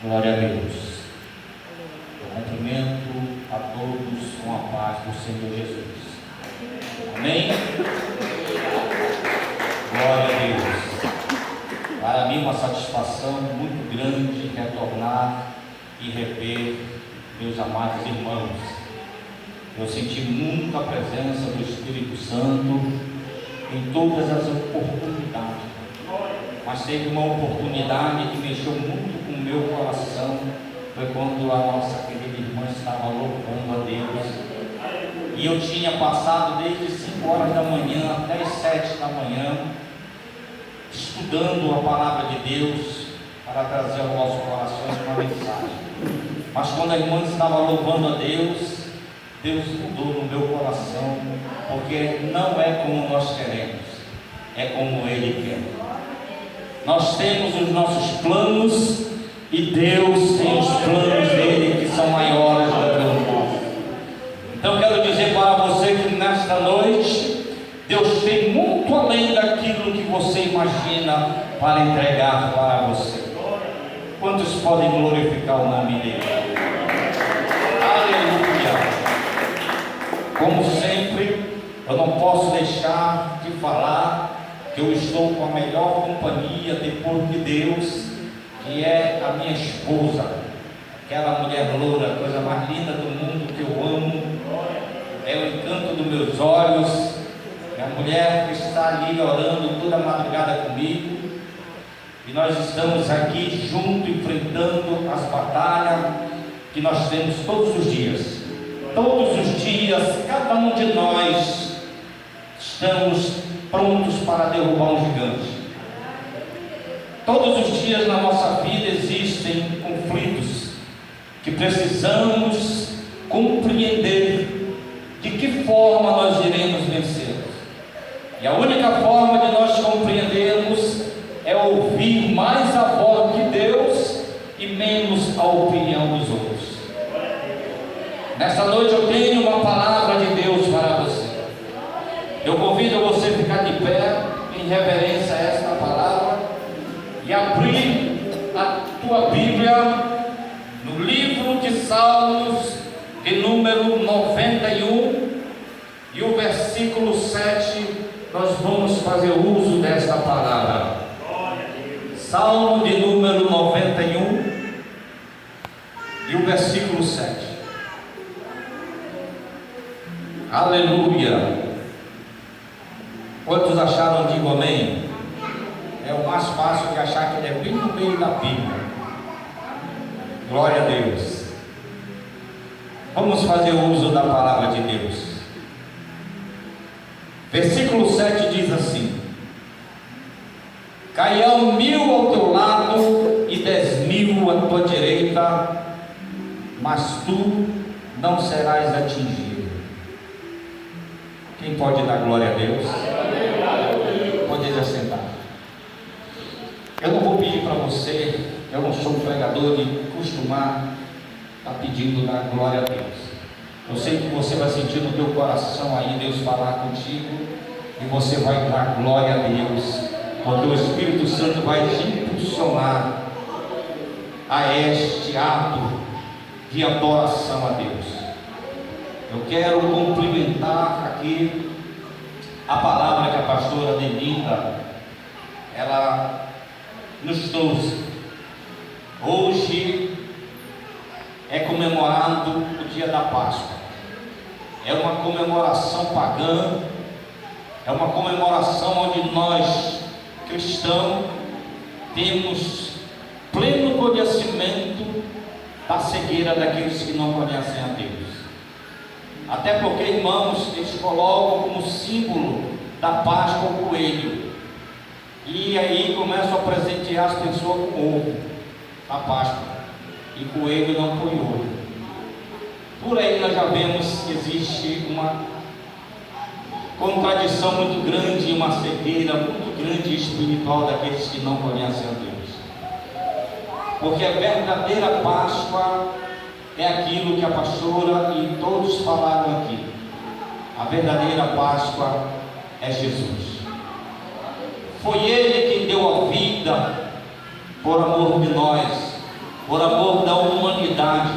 Glória a Deus. Eu cumprimento a todos com a paz do Senhor Jesus. Amém? Glória a Deus. Para mim é uma satisfação muito grande retornar e rever meus amados irmãos. Eu senti muito a presença do Espírito Santo em todas as oportunidades. Mas teve uma oportunidade que mexeu muito com o meu coração. Foi quando a nossa querida irmã estava louvando a Deus. E eu tinha passado desde 5 horas da manhã até as 7 da manhã, estudando a palavra de Deus para trazer aos nossos corações uma mensagem. Mas quando a irmã estava louvando a Deus, Deus mudou no meu coração, porque não é como nós queremos, é como Ele quer. Nós temos os nossos planos e Deus tem os planos dele que são maiores do que os nossos. Então quero dizer para você que nesta noite Deus tem muito além daquilo que você imagina para entregar para você. Quantos podem glorificar o nome dele? Aleluia! Como sempre, eu não posso deixar de falar que eu estou com a melhor companhia depois de Deus, que é a minha esposa, aquela mulher loura, a coisa mais linda do mundo que eu amo, é o encanto dos meus olhos, é a mulher que está ali orando toda madrugada comigo, e nós estamos aqui juntos enfrentando as batalhas que nós temos todos os dias. Todos os dias, cada um de nós estamos prontos para derrubar um gigante. Todos os dias na nossa vida existem conflitos que precisamos compreender de que forma nós iremos vencê-los. E a única forma de nós compreendermos é ouvir mais a voz de Deus e menos a opinião dos outros. Nesta noite eu tenho uma palavra de Deus para você. Eu convido você a ficar de pé em reverência a esta palavra e abrir a tua Bíblia no livro de Salmos, de número 91, e o versículo 7, nós vamos fazer uso desta palavra. Salmo de número 91 e o versículo 7. Aleluia! Quantos acharam? Digo amém. É o mais fácil de achar que ele é bem no meio da Bíblia. Glória a Deus. Vamos fazer uso da palavra de Deus. Versículo 7 diz assim: cairão 1000 ao teu lado e 10.000 à tua direita, mas tu não serás atingido. Quem pode dar glória a Deus? Pode assentar. Eu não vou pedir para você, eu não sou um pregador de costumar estar pedindo dar glória a Deus. Eu sei que você vai sentir no teu coração aí Deus falar contigo, e você vai dar glória a Deus, porque o Espírito Santo vai te impulsionar a este ato de adoração a Deus. Eu quero cumprimentar aqui a palavra que a pastora Delinda ela nos trouxe. Hoje é comemorado o dia da Páscoa. É uma comemoração pagã, é uma comemoração onde nós, cristãos, temos pleno conhecimento da cegueira daqueles que não conhecem a Deus. Até porque, irmãos, eles colocam como símbolo da Páscoa o coelho, e aí começam a presentear as pessoas com ovo na Páscoa, e coelho não põe ovo. Por aí nós já vemos que existe uma contradição muito grande, uma cegueira muito grande espiritual daqueles que não conhecem a Deus. Porque a verdadeira Páscoa é aquilo que a pastora e todos falaram aqui. A verdadeira Páscoa é Jesus. Foi Ele quem deu a vida por amor de nós. por amor da humanidade.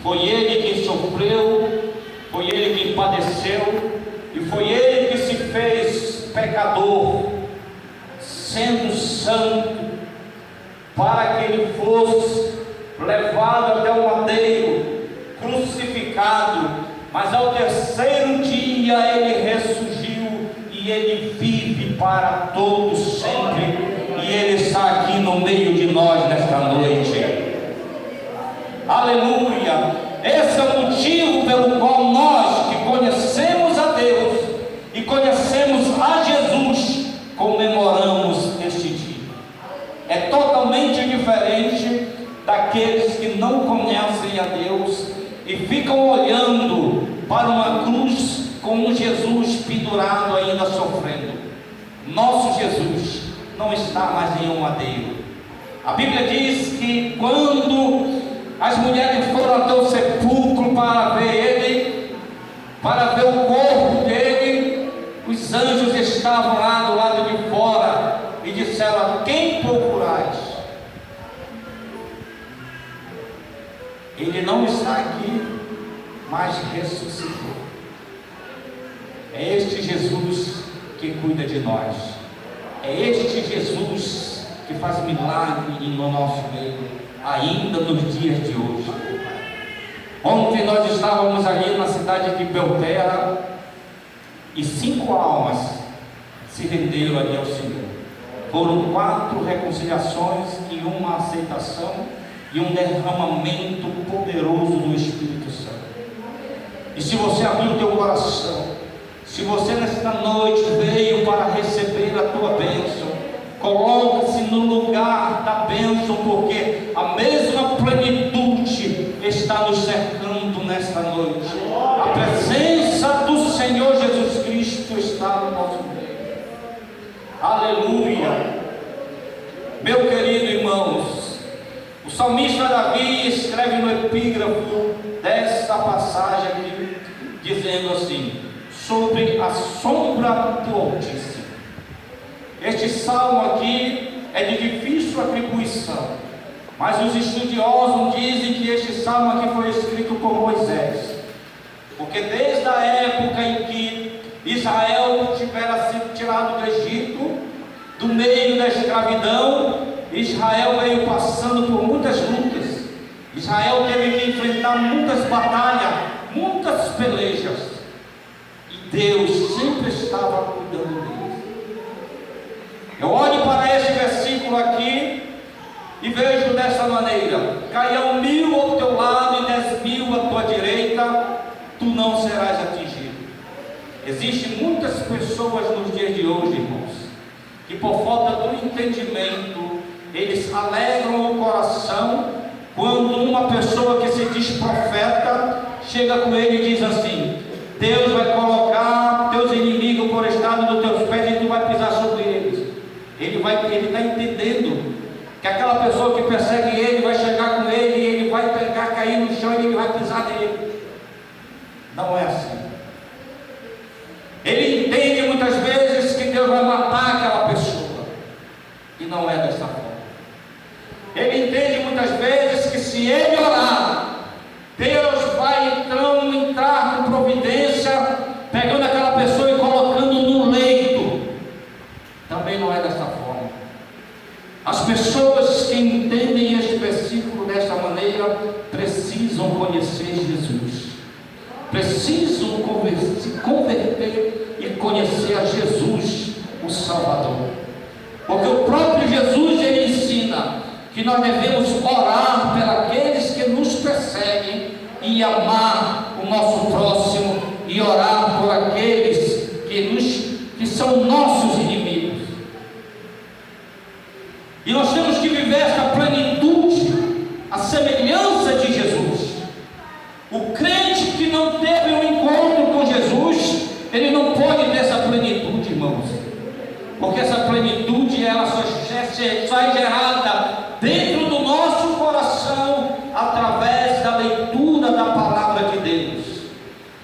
Foi Ele quem sofreu, foi Ele quem padeceu, e foi Ele que se fez pecador, sendo santo, para que Ele fosse levado até o madeiro, crucificado, mas ao terceiro dia Ele ressurgiu, e Ele vive para todos sempre, e Ele está aqui no meio de nós nesta noite. Aleluia! Esse é o motivo pelo qual nós que conhecemos a Deus e conhecemos a Jesus, comemoramos este dia. É totalmente diferente daqueles que não conhecem a Deus e ficam olhando para uma cruz com um Jesus pendurado ainda sofrendo. Nosso Jesus não está mais em um madeiro. A Bíblia diz que quando as mulheres foram até o sepulcro para ver ele, para ver o corpo dele, os anjos estavam lá do lado de fora e disseram: a quem procurais? Ele não está aqui, mas ressuscitou. É este Jesus que cuida de nós. É este Jesus que faz milagre no nosso meio, ainda nos dias de hoje. Ontem nós estávamos ali na cidade de Belterra e 5 almas se renderam ali ao Senhor. Foram 4 reconciliações e uma aceitação e um derramamento poderoso do Espírito Santo. E se você abrir o teu coração, se você nesta noite veio para receber a tua bênção, coloque-se no lugar da bênção, porque a mesma plenitude está nos cercando nesta noite. A presença do Senhor Jesus Cristo está no nosso meio. Aleluia! Meu querido irmãos, o salmista Davi escreve no epígrafo desta passagem aqui, dizendo assim: sobre a sombra do Altíssimo. Este salmo aqui é de difícil atribuição, mas os estudiosos dizem que este salmo aqui foi escrito por Moisés, porque desde a época em que Israel tivera sido tirado do Egito, do meio da escravidão, Israel veio passando por muitas lutas. Israel teve que enfrentar muitas batalhas, muitas pelejas, e Deus sempre estava cuidando deles. Eu olho para este versículo aqui e vejo dessa maneira: caiam 1000 ao teu lado e 10.000 à tua direita, tu não serás atingido. Existem muitas pessoas nos dias de hoje, irmãos, que por falta do entendimento, eles alegram o coração quando uma pessoa que se diz profeta chega com ele e diz assim: Deus vai colocar teus inimigos por estrado dos teus pés e tu vai pisar sobre eles. Ele está entendendo que aquela pessoa que persegue ele vai chegar com ele e ele vai pegar, cair no chão e ele vai pisar nele. Não é assim. Ele entende muitas vezes que Deus vai matar aquela pessoa, e não é dessa forma. Ele entende muitas vezes que se ele orar, Deus vai então entrar com providência, pegando aquela pessoa e colocando no leito. Também não é dessa forma. As pessoas que entendem este versículo desta maneira precisam conhecer Jesus, precisam se converter e conhecer a Jesus, o Salvador, porque o próprio Jesus ele ensina que nós devemos orar pelos que nos perseguem e amar o nosso próximo e orar por aqueles que são nossos inimigos. E nós temos que viver esta plenitude, a semelhança de Jesus. O crente que não teve um encontro com Jesus, ele não pode ter essa plenitude, irmãos, porque essa plenitude ela só é gerada dentro do nosso coração através da leitura da palavra de Deus.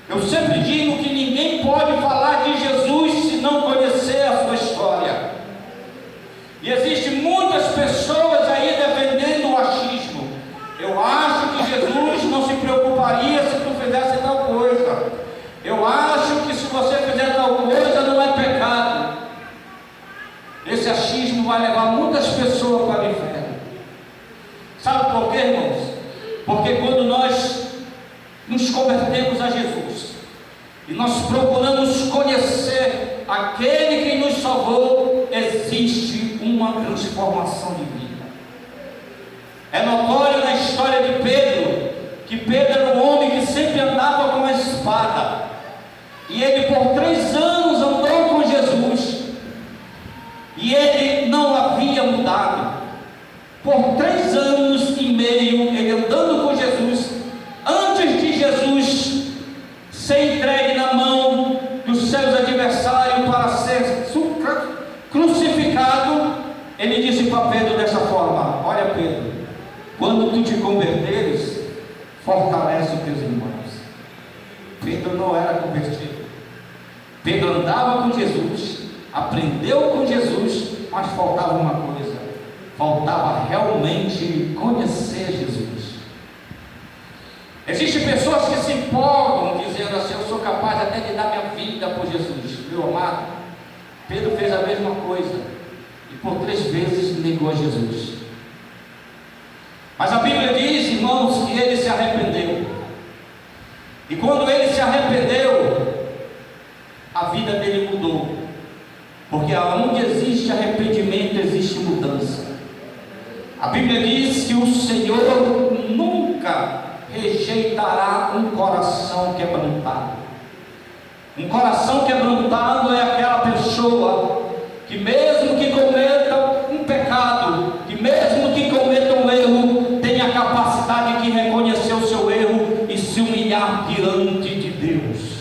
Eu sempre digo que ninguém pode falar de Jesus se não conhecer a sua história. E existem muitas pessoas aí defendendo o achismo. vai levar muitas pessoas para o inferno. Sabe por quê, irmãos? Porque quando nós nos convertemos a Jesus e nós procuramos conhecer aquele que nos salvou, existe uma transformação de vida. É notório na história de Pedro que Pedro era um homem que sempre andava com a espada, e ele por 3 anos andou com Jesus e ele não havia mudado. Por 3 anos e meio ele andando com Jesus, antes de Jesus ser entregue na mão dos seus adversários para ser crucificado, ele disse para Pedro dessa forma: olha, Pedro, quando tu te converteres, fortalece os teus irmãos. Pedro não era convertido. Pedro andava com Jesus, aprendeu com Jesus, mas faltava uma coisa: faltava realmente conhecer Jesus. Existem pessoas que se empolgam dizendo assim: eu sou capaz até de dar minha vida por Jesus. Meu amado, Pedro fez a mesma coisa e por 3 vezes negou a Jesus. Mas a Bíblia diz, irmãos, que ele se arrependeu. E quando ele se arrependeu, a vida dele mudou. Porque onde existe arrependimento, existe mudança. A Bíblia diz que o Senhor nunca rejeitará um coração quebrantado. Um coração quebrantado é aquela pessoa que, mesmo que cometa um pecado, que mesmo que cometa um erro, tem a capacidade de reconhecer o seu erro e se humilhar diante de Deus.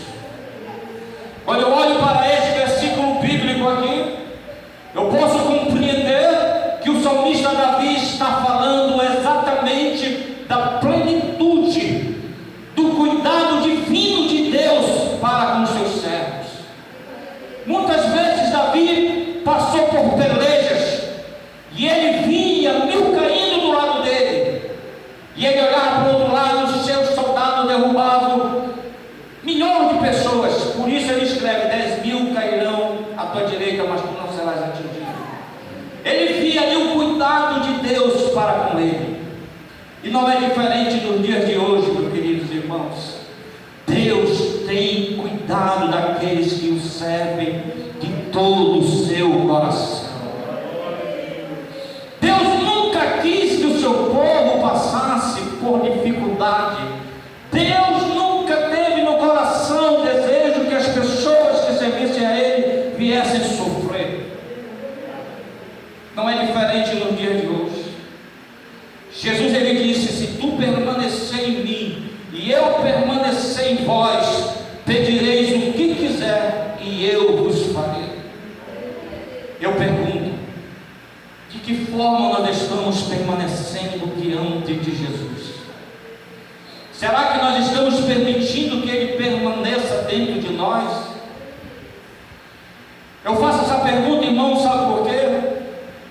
Quando eu olho para este versículo bíblico aqui, eu posso compreender que o salmista Davi está falando exatamente da plenitude do cuidado divino de Deus para com seus servos. Muitas vezes Davi passou por pelejas e ele via 1000 caindo do lado dele, e ele olhava para o outro lado, os seus soldados derrubavam milhões de pessoas. Por isso ele escreve: 10.000 cairão à tua direita, mas tu não serás atingido. Ele via ali o cuidado de Deus para com ele. E não é diferente nos dias de hoje, meus queridos irmãos. Deus tem cuidado daqueles que o servem de todo o seu coração. Deus nunca quis que o seu povo passasse por dificuldade. Deus nunca teve no coração o desejo que as pessoas que servissem a Ele viessem sofrer. Não é diferente nos dias de hoje. Jesus, ele disse: se tu permanecer em mim e eu permanecer em vós, pedireis o que quiser e eu vos farei. Eu pergunto: de que forma nós estamos permanecendo diante de Jesus? Será que nós estamos permitindo que Ele permaneça dentro de nós? Eu faço essa pergunta, irmão, sabe por quê?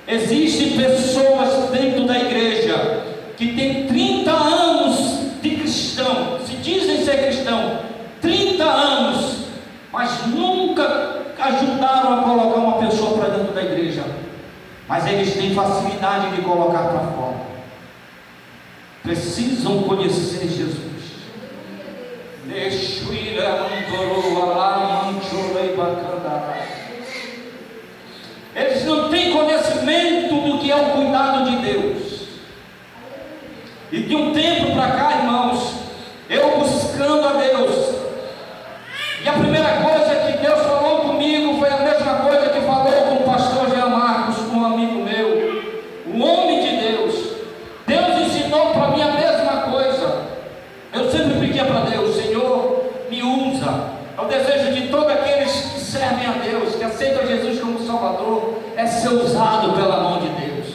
Existem pessoas dentro da igreja que têm 30 anos de cristão, se dizem ser cristão, 30 anos, mas nunca ajudaram a colocar uma pessoa para dentro da igreja, mas eles têm facilidade de colocar para fora. Precisam conhecer Jesus. Eles não têm conhecimento do que é o cuidado de Deus. E de um tempo para cá, irmãos, eu buscando a Deus, e a primeira coisa que Deus falou comigo foi a mesma coisa que falou com o pastor Jean Marcos, um amigo meu, um homem de Deus. Deus ensinou para mim a mesma coisa. Eu sempre pedia para Deus: Senhor, me usa. É o desejo de todos aqueles que servem a Deus, que aceitam Jesus como Salvador, é ser usado pela mão de Deus.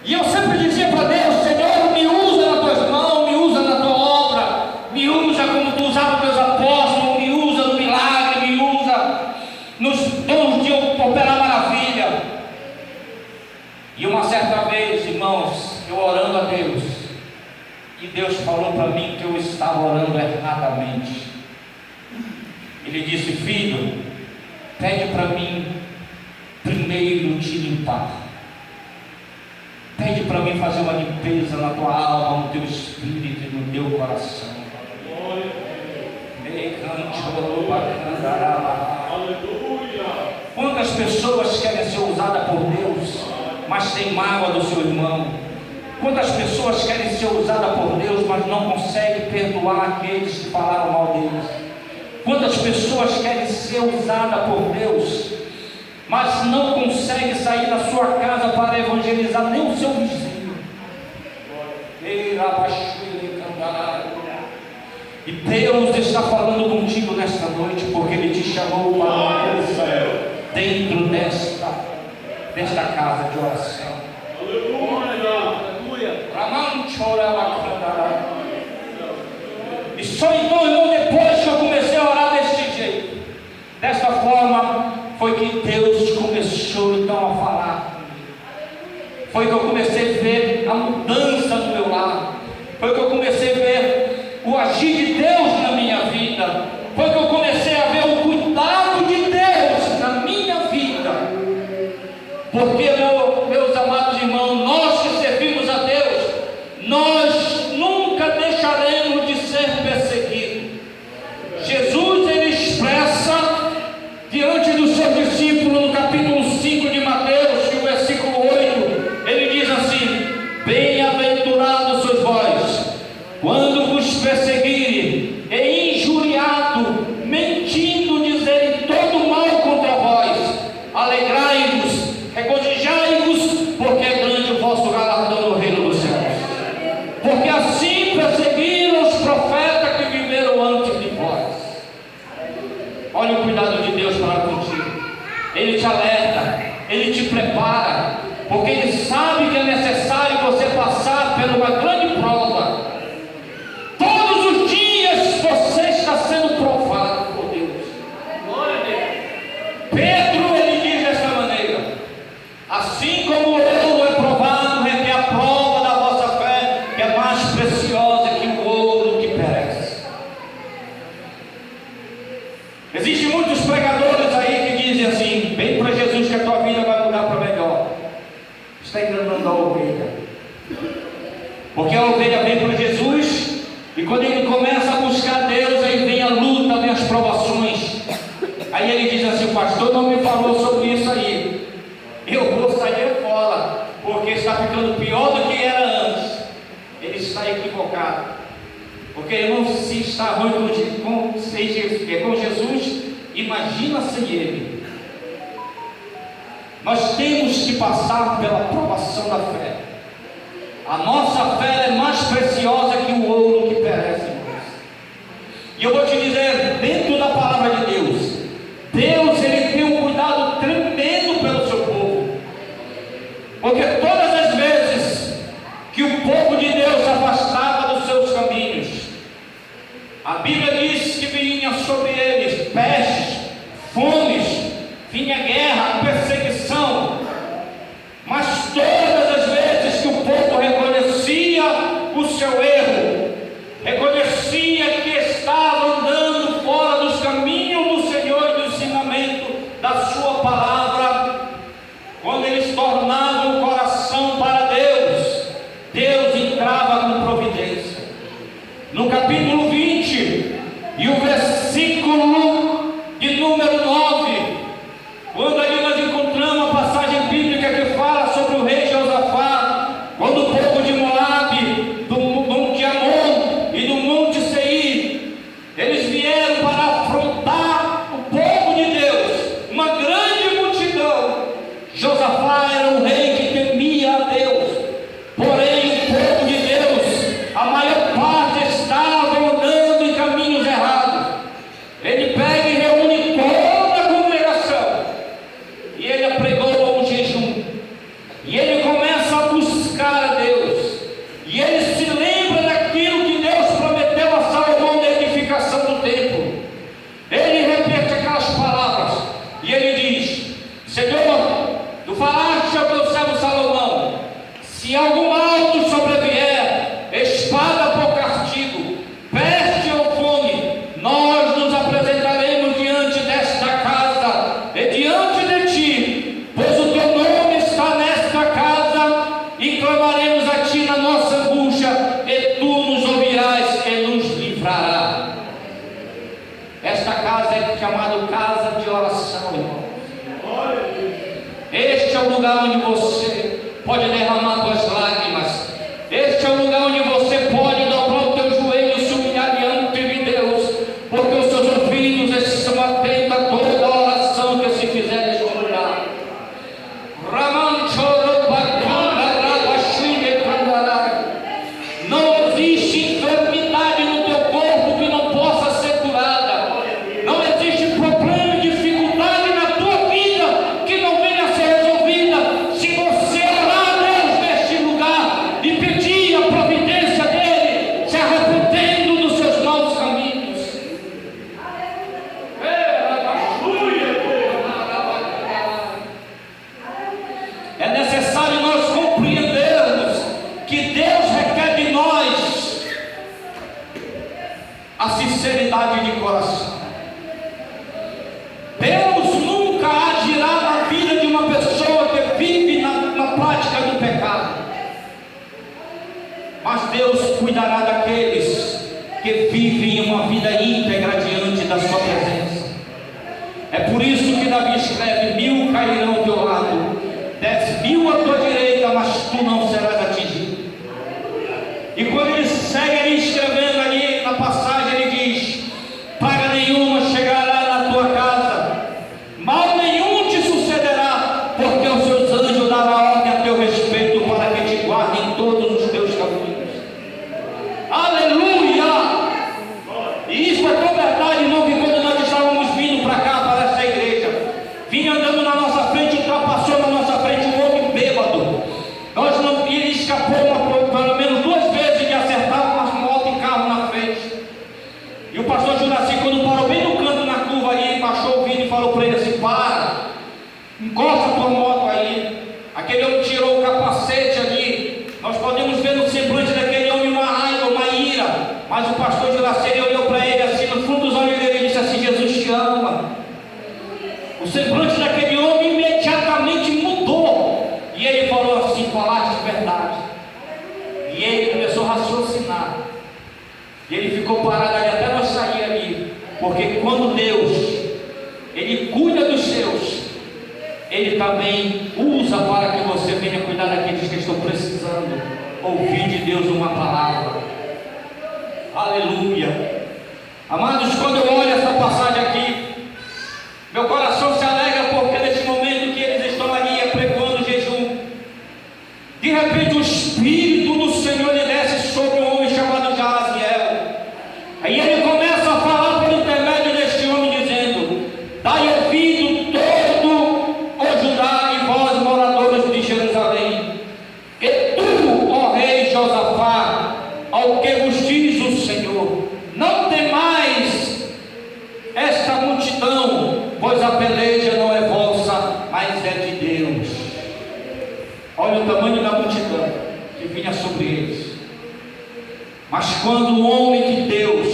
E eu sempre dizia para Deus: Senhor, me usa nas tuas mãos, me usa na tua obra, me usa como tu usava os teus apóstolos, me usa no milagre, me usa nos dons de operar maravilha. E uma certa vez, irmãos, eu orando a Deus, e Deus falou para mim que eu estava orando erradamente. Ele disse: filho, pede para mim primeiro inteiro te limpar. Pede para mim fazer uma limpeza na tua alma, no teu espírito e no teu coração. Quantas pessoas querem ser usadas por Deus, mas tem mágoa do seu irmão? Quantas pessoas querem ser usadas por Deus, mas não conseguem perdoar aqueles que falaram mal deles? Quantas pessoas querem ser usadas por Deus, mas não conseguem sair da sua casa para evangelizar nem o seu vizinho? E Deus está falando contigo nesta noite, porque Ele te chamou para uma coisa dentro desta casa de oração. E só então, irmão, depois que eu comecei a orar deste jeito, desta forma, foi que Deus começou então a falar comigo. Foi que eu comecei a ver a mudança no meu lar. Foi que eu comecei a ver o agir de Deus na minha vida. Foi que eu comecei a ver o cuidado de Deus na minha vida. Porque, meus amados irmãos, nós que servimos a Deus, nós nunca deixaremos de ser perseguidos. Jesus, Ele expressa diante dos seus discípulos no capítulo 5 de Mateus, e o versículo 8, Ele diz assim: bem-aventurados sois vós, quando vos perseguirem e injuriado, mentindo, dizerem todo mal contra vós, alegrai-vos, regozijai-vos, porque é grande o vosso galardão no reino dos céus. Porque assim perseguiram os profetas que viveram antes de vós. Olha o cuidado de Deus para contigo. Ele te alerta, Ele te prepara, porque Ele sabe que é necessário você passar por uma grande prova. Todos os dias você está sendo provado por Deus. Pedro, ele diz desta maneira: assim como o ouro é provado, requer a prova da vossa fé, que é mais preciosa que o ouro que perece. Existem muitos pregadores aí que dizem assim: vem para Jesus que a tua vida vai mudar para melhor. Está enganando a ovelha, porque a ovelha vem para Jesus, e quando ele começa a buscar Deus, aí vem a luta, vem as provações. Aí ele diz assim: o pastor não me falou sobre isso aí, eu vou sair fora, porque está ficando pior do que era antes. Ele está equivocado, porque irmão, se está ruim com Jesus, imagina sem Ele. Nós temos que passar pela provação da fé. A nossa fé é mais preciosa que o ouro que perece, irmãos. E eu vou te dizer, dentro da palavra de Deus, Deus, Ele tem um cuidado tremendo pelo seu povo. Porque todas as vezes que o povo de Deus se afastava dos seus caminhos, a Bíblia diz que vinha sobre eles pestes, fomes, vinha guerra, perseguição. Mas todas as vezes que o povo reconhecia o seu erro, reconhecia que estava andando fora dos caminhos do Senhor e do ensinamento da sua palavra, quando eles tornavam o coração para Deus, Deus entrava com providência. No capítulo 20 e o versículo de número 9, quando ali nós encontramos a passagem bíblica que fala sobre o rei Josafá, quando o povo de Moabe, do monte Amon e do monte Seir, eles vieram para afrontar o povo de Deus, uma grande multidão. Josafá era um rei que temia a Deus, porém o povo de Deus, a maior parte estava andando em caminhos errados. Ele pega e reúne toda a congregação, e ele apregou um jejum, e ele começa a buscar a Deus, e ele se lembra daquilo que Deus prometeu a Salomão da edificação do templo. Ele repete aquelas palavras, e ele diz: Senhor, tu falaste ao teu servo Salomão, se algum mal nos sobrevier, espada por castigo, peste ou fome, nós nos apresentaremos diante desta casa e diante de ti, pois o o lugar onde você pode derramar suas lágrimas. Este é o lugar onde você pode dobrar o teu joelho e se humilhar diante de Deus, porque os seus ouvidos estão atentos a toda a oração que se fizer neste lugar. Não existe enfermidade no teu corpo que não possa ser curada. Não existe problema e dificuldade na tua vida que não venha a ser resolvida se você orar a Deus neste lugar e pedir a providência dele, se arrependendo dos seus maus caminhos. É necessário nós compreendermos que Deus requer de nós a sinceridade de coração. Deus nunca agirá na vida de uma pessoa que vive na prática do pecado, mas Deus cuidará daqueles que vivem uma vida íntegra diante da sua presença. É por isso que Davi escreve: 1000 cairão ao teu lado, 10.000 à tua direita, mas tu não serás atingido. E quando ele segue ali escrevendo ali na passagem, ele diz: praga nenhuma chegará na tua casa, mal nenhum te sucederá, porque os seus anjos darão ordem a teu respeito para que te guardem em todos os teus caminhos. Aleluia! E isso é tão verdade, irmão, que quando nós estávamos vindo para cá, para essa igreja, vinha andando na nossa frente, ultrapassou na nossa frente um homem bêbado. Ele escapou pelo menos 2 vezes de acertar uma moto e carro na frente. E o pastor Juraci, quando parou bem no canto na curva ali, baixou o vidro e falou para ele assim: para, encosta a tua moto aí. Aquele homem tirou o capacete ali. Nós podemos ver no semblante daquele homem uma raiva, uma ira. Mas o pastor Juraci olhou para ele assim, no fundo dos olhos dele, e disse assim: Jesus te ama. O semblante daquele homem imediatamente mudou. E ele falou assim: falaste de verdade. E ele começou a raciocinar. E ele ficou parado ali até nós sair ali. Porque quando Deus, Ele cuida dos seus, Ele também usa para que você venha cuidar daqueles que estão precisando ouvir de Deus uma palavra. Aleluia. Amados, quando eu olho essa passagem aqui, meu coração se alegra, porque neste momento que eles estão ali apregoando jejum, de repente o Espírito do Senhor lhe desce sobre um homem chamado Jaziel. Aí ele começa a falar por intermédio deste homem, dizendo: dai ouvido todo o Judá e vós, moradores de Jerusalém, que tu, ó rei Josafá, ao que vos diz o Senhor, não temais esta multidão, pois a peleja não é vossa, mas é de Deus. Olha o tamanho da multidão que vinha sobre eles. Mas quando o homem de Deus,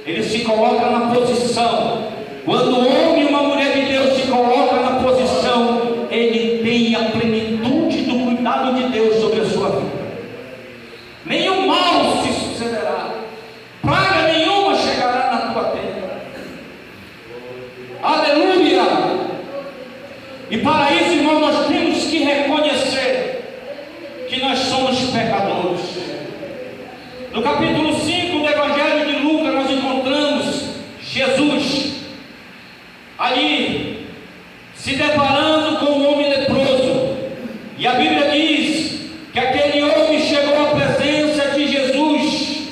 ele se coloca na posição, quando o homem e uma mulher de Deus se coloca na posição, ele tem a plenitude do cuidado de Deus sobre a sua vida. Nenhum mal se sucederá, praga nenhuma chegará na tua terra. Aleluia! E para isso, irmão, nós temos que reconhecer que nós somos pecadores. No capítulo 5 do Evangelho de Lucas, nós encontramos Jesus ali se deparando com um homem leproso. E a Bíblia diz que aquele homem chegou à presença de Jesus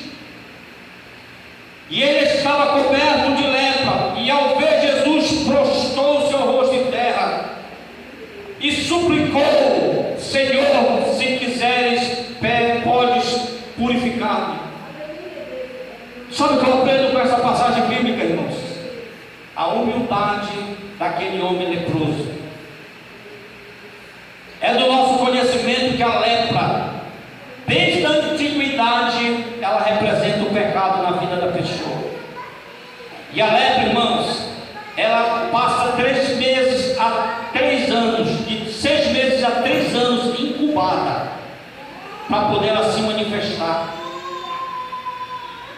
e ele estava coberto de lepra. E ao ver Jesus, prostrou o seu rosto em terra e suplicou: Senhor, se quiseres, podes purificar-me. Sabe o que eu aprendo com essa passagem bíblica, irmãos? A humildade daquele homem leproso. É do nosso conhecimento que a lepra, desde a antiguidade, ela representa o pecado na vida da pessoa. E a lepra, irmãos, ela passa 3 meses a 3 anos, de 6 meses a 3 anos incubada, para poder ela se manifestar.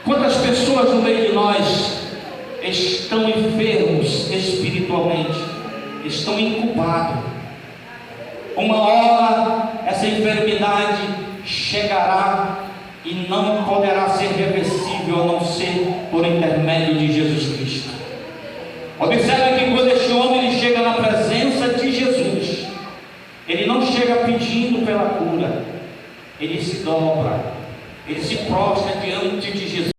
Quantas pessoas no meio de nós estão enfermos espiritualmente, estão incubados, uma hora essa enfermidade chegará e não poderá ser reversível a não ser por intermédio de Jesus Cristo. Observe que quando este homem ele chega na presença de Jesus, ele não chega pedindo pela cura, ele se dobra, ele se prostra diante de Jesus.